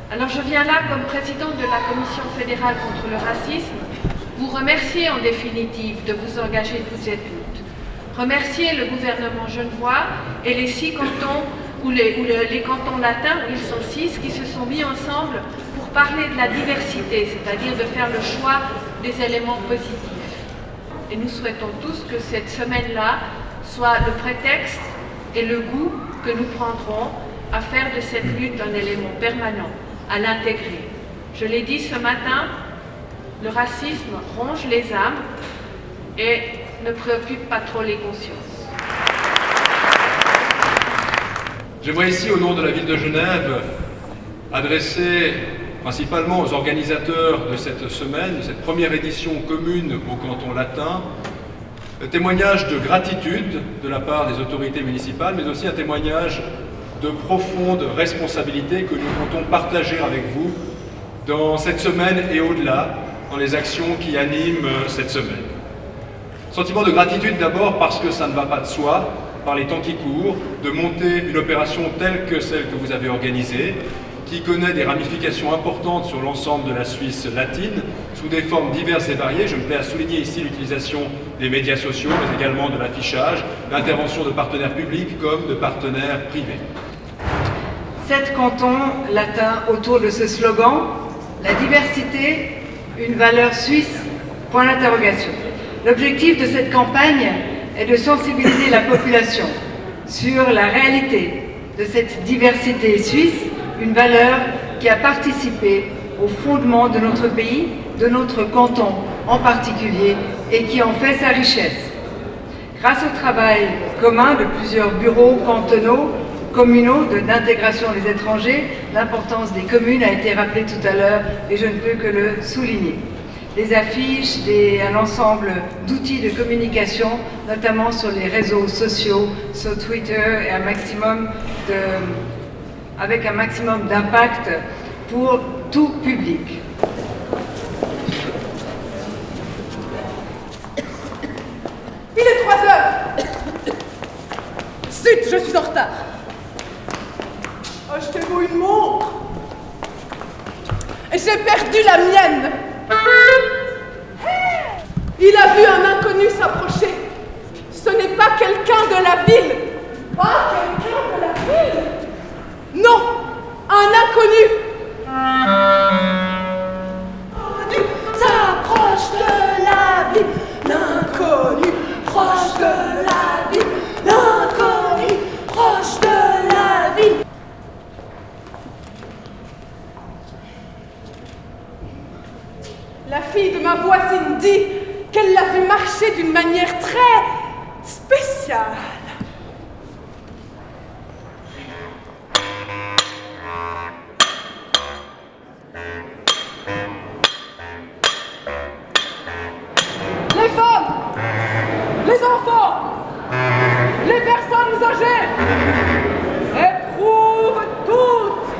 Alors je viens là comme présidente de la Commission fédérale contre le racisme, vous remercier en définitive de vous engager toutes et toutes. Remercier le gouvernement genevois et les 6 cantons, ou les cantons latins, où ils sont 6, qui se sont mis ensemble pour parler de la diversité, c'est-à-dire de faire le choix des éléments positifs. Et nous souhaitons tous que cette semaine-là soit le prétexte et le goût que nous prendrons à faire de cette lutte un élément permanent, à l'intégrer. Je l'ai dit ce matin, le racisme ronge les âmes et ne préoccupe pas trop les consciences. J'aimerais ici, au nom de la ville de Genève, adresser principalement aux organisateurs de cette semaine, de cette première édition commune au canton latin, un témoignage de gratitude de la part des autorités municipales, mais aussi un témoignage de profonde responsabilité que nous comptons partager avec vous dans cette semaine et au-delà, dans les actions qui animent cette semaine. Sentiment de gratitude d'abord parce que ça ne va pas de soi, par les temps qui courent, de monter une opération telle que celle que vous avez organisée, qui connaît des ramifications importantes sur l'ensemble de la Suisse latine, sous des formes diverses et variées. Je me plais à souligner ici l'utilisation des médias sociaux, mais également de l'affichage, l'intervention de partenaires publics comme de partenaires privés. 7 cantons latins autour de ce slogan, la diversité, une valeur suisse, point d'interrogation. L'objectif de cette campagne est de sensibiliser la population sur la réalité de cette diversité suisse, une valeur qui a participé au fondement de notre pays, de notre canton en particulier, et qui en fait sa richesse. Grâce au travail commun de plusieurs bureaux cantonaux, communaux d'intégration des étrangers, l'importance des communes a été rappelée tout à l'heure et je ne peux que le souligner. Des affiches, un ensemble d'outils de communication, notamment sur les réseaux sociaux, sur Twitter, et avec un maximum d'impact pour tout public. Il est 3 heures. Zut, je suis en retard. Achetez-vous une montre. Et j'ai perdu la mienne. Il a vu un inconnu s'approcher. Ce n'est pas quelqu'un de la ville. Pas quelqu'un de la ville. Non, un inconnu. S'approche de la ville. L'inconnu proche de la ville. L'inconnu proche de la ville. La fille de ma voisine dit qu'elle l'a vu marcher d'une manière très spéciale. Les femmes, les enfants, les personnes âgées éprouvent toutes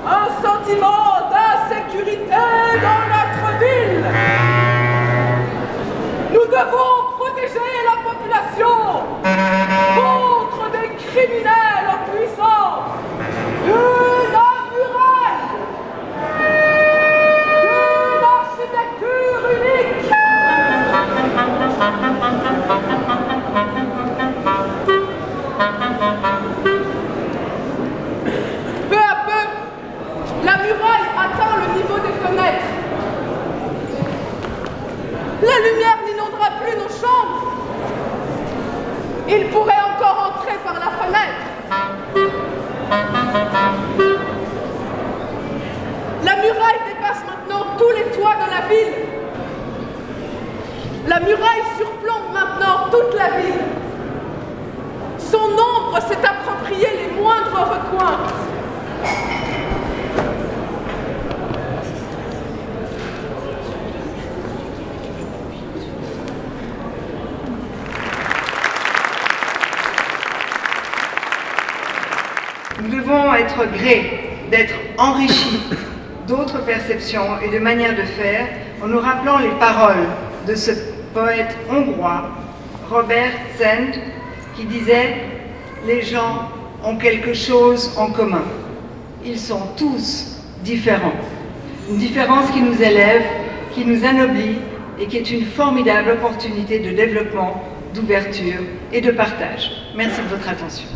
un sentiment d'insécurité dans notre ville. Nous devons protéger la population contre des criminels en puissance. Une muraille, une architecture unique. Peu à peu, la muraille atteint le niveau des fenêtres. La lumière n'inondera plus nos chambres. Il pourrait encore entrer par la fenêtre. La muraille dépasse maintenant tous les toits de la ville. La muraille surplombe maintenant toute la ville. Son ombre s'est approprié les moindres recoins. Nous devons être grés d'être enrichis d'autres perceptions et de manières de faire en nous rappelant les paroles de ce poète hongrois, Robert Szent, qui disait « Les gens ont quelque chose en commun. Ils sont tous différents. Une différence qui nous élève, qui nous anoblit et qui est une formidable opportunité de développement, d'ouverture et de partage. Merci de votre attention.